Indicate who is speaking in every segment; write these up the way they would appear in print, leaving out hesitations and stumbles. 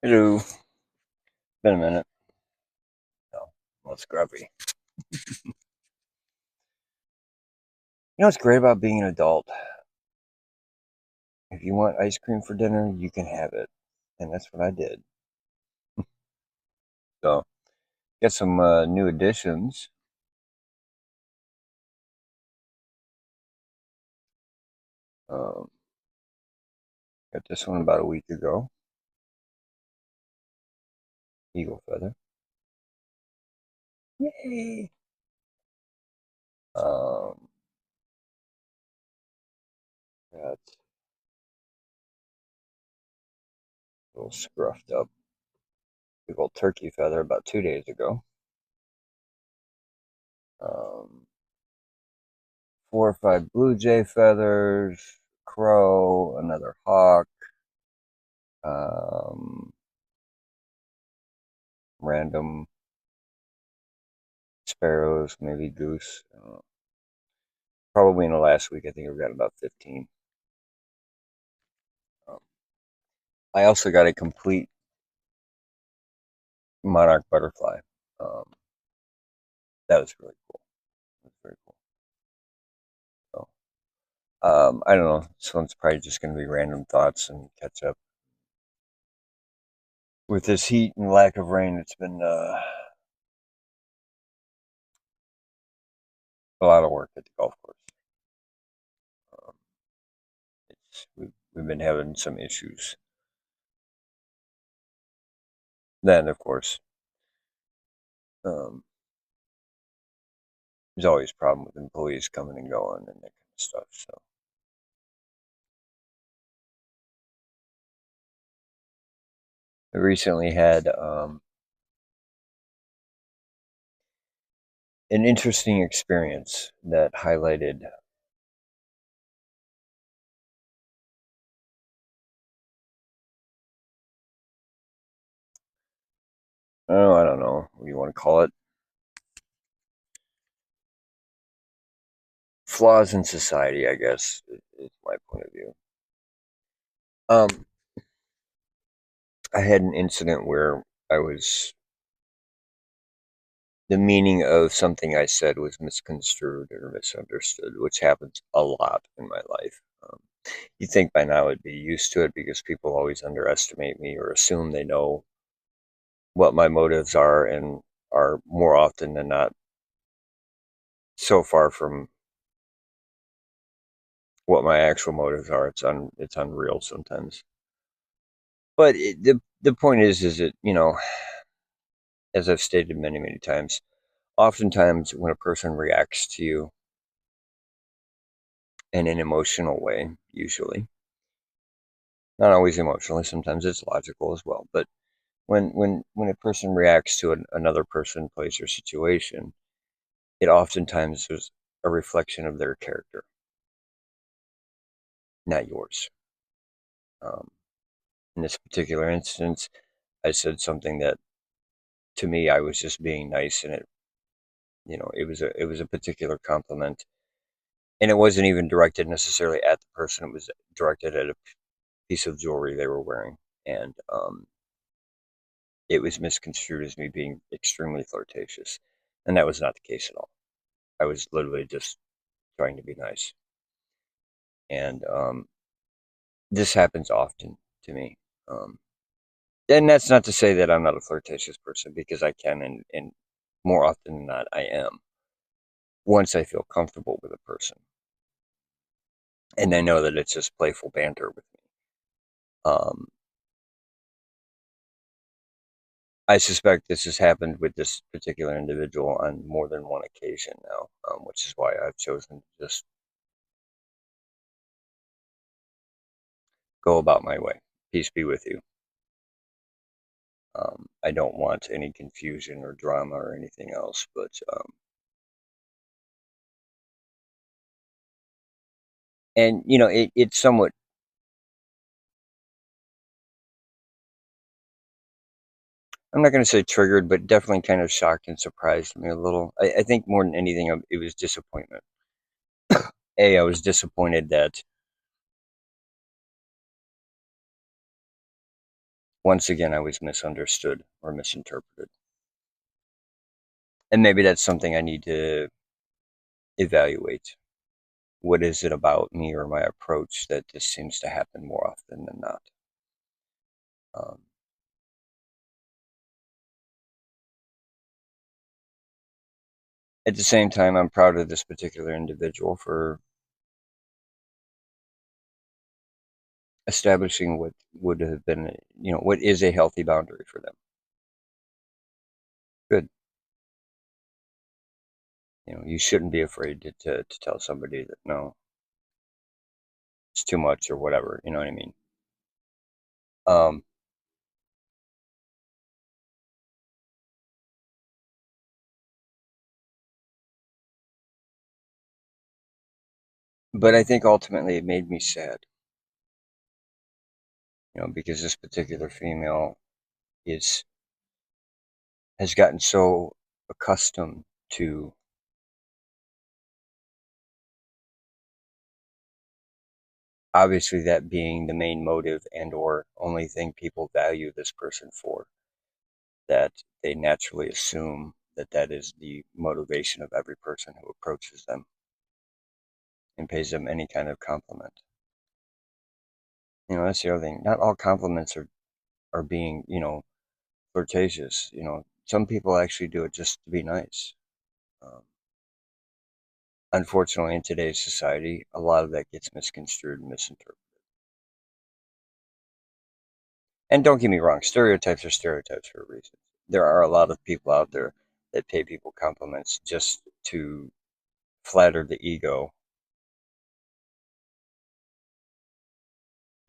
Speaker 1: Hello. Been a minute. Oh, well, scruffy. You know what's great about being an adult? If you want ice cream for dinner, you can have it. And that's what I did. So, got some new additions. Um, got this one about a week ago. Eagle feather. Yay! Um, got a little scruffed up big old turkey feather about 2 days ago. Um, 4 or 5 blue jay feathers, crow, another hawk, um, random sparrows, maybe goose. Probably in the last week, I think I've got about 15. Um, I also got a complete monarch butterfly. Um, that was really cool. That was very cool. So, I don't know. This one's probably just going to be random thoughts and catch up. With this heat and lack of rain, it's been a lot of work at the golf course. Um, we've been having some issues. Then, of course, um, there's always a problem with employees coming and going and that kind of stuff. So, I recently had an interesting experience that highlighted. Oh, I don't know what you want to call it. Flaws in society, I guess, is my point of view. Um, I had an incident where I was the meaning of something I said was misconstrued or misunderstood, which happens a lot in my life. You think by now I'd be used to it because people always underestimate me or assume they know what my motives are and are more often than not so far from what my actual motives are. It's unreal sometimes. But the point is that as I've stated many many times, oftentimes when a person reacts to you in an emotional way, usually not always emotionally, sometimes it's logical as well. But when a person reacts to another person, place, or situation, it oftentimes is a reflection of their character, not yours. Um, in this particular instance, I said something that to me I was just being nice, and it was a particular compliment, and it wasn't even directed necessarily at the person. It was directed at a piece of jewelry they were wearing, and it was misconstrued as me being extremely flirtatious, and that was not the case at all. I was literally just trying to be nice, and this happens often to me. Um, and that's not to say that I'm not a flirtatious person because I can, and more often than not, I am. Once I feel comfortable with a person, and I know that it's just playful banter with me. Um, I suspect this has happened with this particular individual on more than one occasion now, which is why I've chosen to just go about my way. Peace be with you. I don't want any confusion or drama or anything else, but and it's somewhat. I'm not going to say triggered, but definitely kind of shocked and surprised me a little. I think more than anything, it was disappointment. I was disappointed that once again, I was misunderstood or misinterpreted. And maybe that's something I need to evaluate. What is it about me or my approach that this seems to happen more often than not? Um, at the same time, I'm proud of this particular individual for establishing what would have been, what is a healthy boundary for them. Good. You shouldn't be afraid to tell somebody that no, it's too much or whatever. You know what I mean? Um, but I think ultimately it made me sad, because this particular female is has gotten so accustomed to obviously that being the main motive and or only thing people value this person for, that they naturally assume that that is the motivation of every person who approaches them and pays them any kind of compliment. That's the other thing. Not all compliments are being, flirtatious. Some people actually do it just to be nice. Um, Unfortunately, in today's society, a lot of that gets misconstrued and misinterpreted. And don't get me wrong, stereotypes are stereotypes for a reason. There are a lot of people out there that pay people compliments just to flatter the ego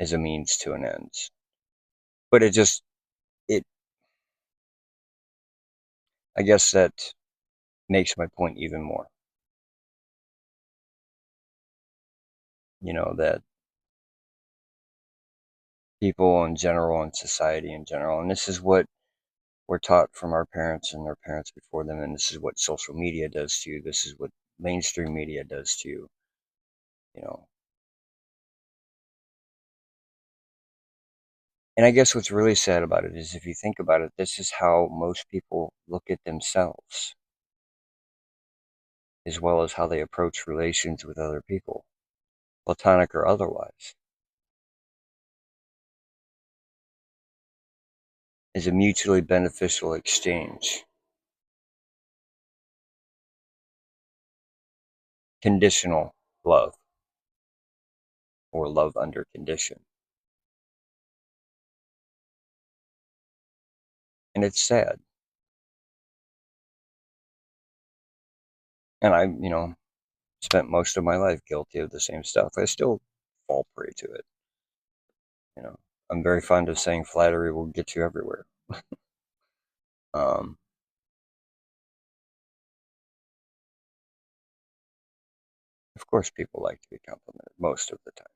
Speaker 1: as a means to an end. But it, I guess that makes my point even more. That people in general and society in general, and this is what we're taught from our parents and their parents before them, and this is what social media does to you. This is what mainstream media does to you. You know, and I guess what's really sad about it is if you think about it, this is how most people look at themselves, as well as how they approach relations with other people, platonic or otherwise, is a mutually beneficial exchange. Conditional love or love under condition. And it's sad. And I, spent most of my life guilty of the same stuff. I still fall prey to it. You know, I'm very fond of saying flattery will get you everywhere. Um, of course, people like to be complimented most of the time.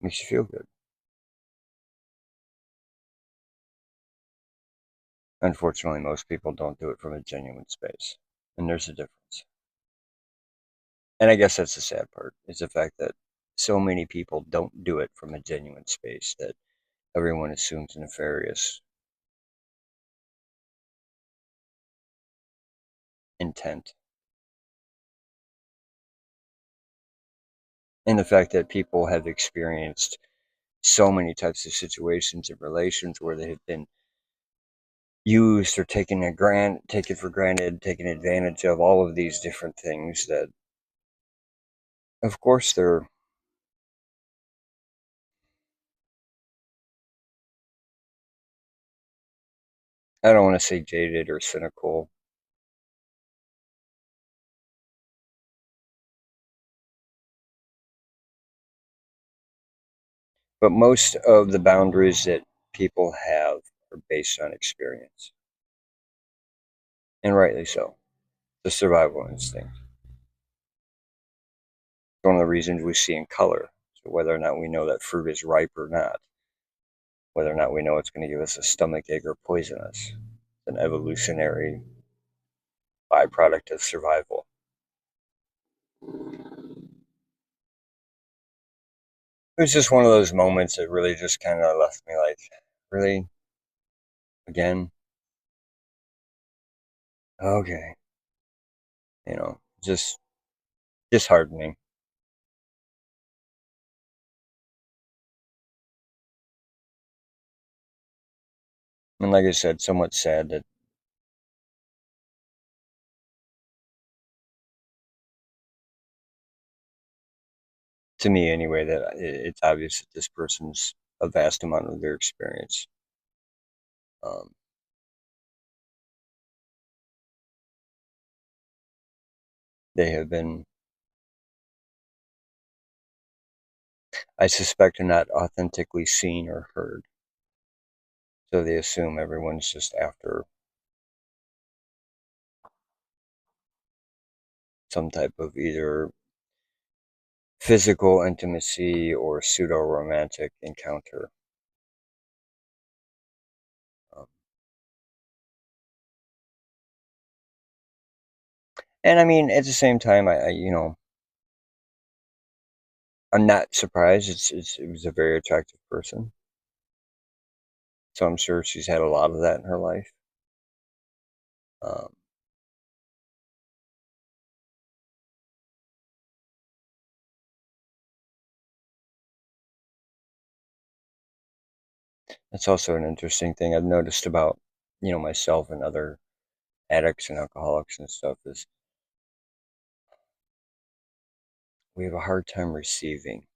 Speaker 1: Makes you feel good. Unfortunately, most people don't do it from a genuine space, and there's a difference. And I guess that's the sad part, is the fact that so many people don't do it from a genuine space that everyone assumes nefarious intent. And the fact that people have experienced so many types of situations and relations where they have been used or taken for granted, taken advantage of, all of these different things that of course they're I don't want to say jaded or cynical, but most of the boundaries that people have are based on experience. And rightly so. The survival instinct. It's one of the reasons we see in color. So whether or not we know that fruit is ripe or not, whether or not we know it's going to give us a stomach ache or poison us. It's an evolutionary byproduct of survival. It was just one of those moments that really just kind of left me like, Really? Again? Okay. Just disheartening. And like I said, somewhat sad that, to me anyway, that it's obvious that this person's a vast amount of their experience. Um, they have been, I suspect, not authentically seen or heard. So they assume everyone's just after some type of either physical intimacy or pseudo romantic encounter. Um, and I mean, at the same time, I'm not surprised. It was a very attractive person. So I'm sure she's had a lot of that in her life. Um, that's also an interesting thing I've noticed about, myself and other addicts and alcoholics and stuff is we have a hard time receiving,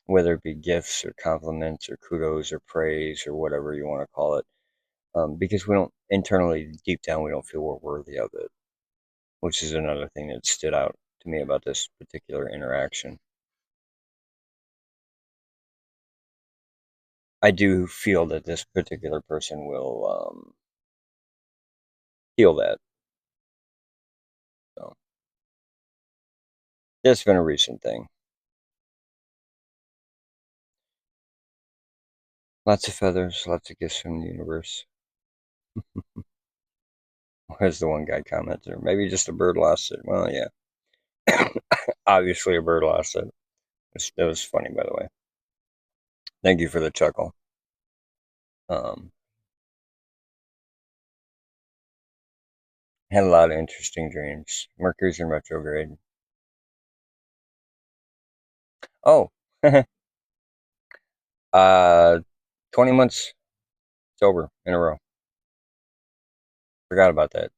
Speaker 1: whether it be gifts or compliments or kudos or praise or whatever you want to call it, because we don't internally, deep down, we don't feel we're worthy of it, which is another thing that stood out to me about this particular interaction. I do feel that this particular person will heal that. So it's been a recent thing. Lots of feathers, lots of gifts from the universe. As the one guy commented, or maybe just a bird lost it. Well, yeah, obviously a bird lost it. That was funny, by the way. Thank you for the chuckle. Um, had a lot of interesting dreams. Mercury's in retrograde. Oh, uh, 20 months sober in a row. Forgot about that.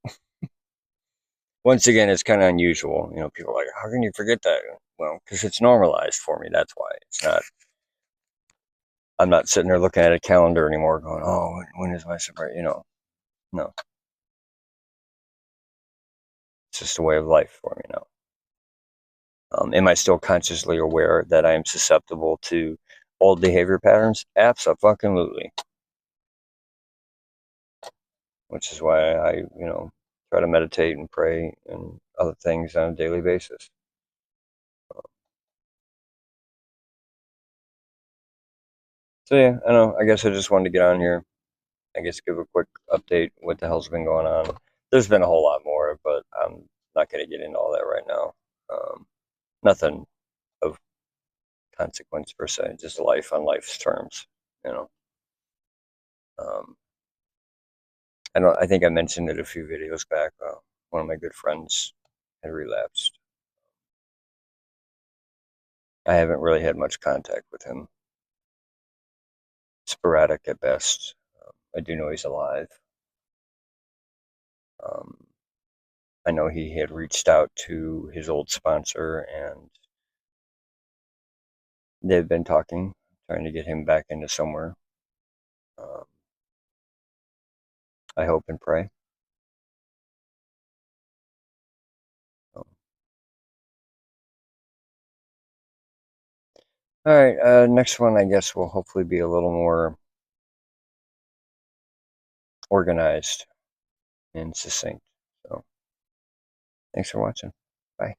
Speaker 1: Once again, it's kind of unusual. People are like, how can you forget that? Well, because it's normalized for me. That's why. It's not, I'm not sitting there looking at a calendar anymore going, oh, when is my sobriety? No, it's just a way of life for me now. Am I still consciously aware that I am susceptible to old behavior patterns? Absolutely. Which is why I, try to meditate and pray and other things on a daily basis. So yeah, I know. I guess I just wanted to get on here. I guess give a quick update what the hell's been going on. There's been a whole lot more, but I'm not going to get into all that right now. Nothing of consequence per se, just life on life's terms. You know, um, I don't. I think I mentioned it a few videos back. One of my good friends had relapsed. I haven't really had much contact with him, sporadic at best. I do know he's alive. Um, I know he had reached out to his old sponsor, and they've been talking, trying to get him back into somewhere. Um, I hope and pray. So, all right, next one I guess will hopefully be a little more organized and succinct. So, thanks for watching. Bye.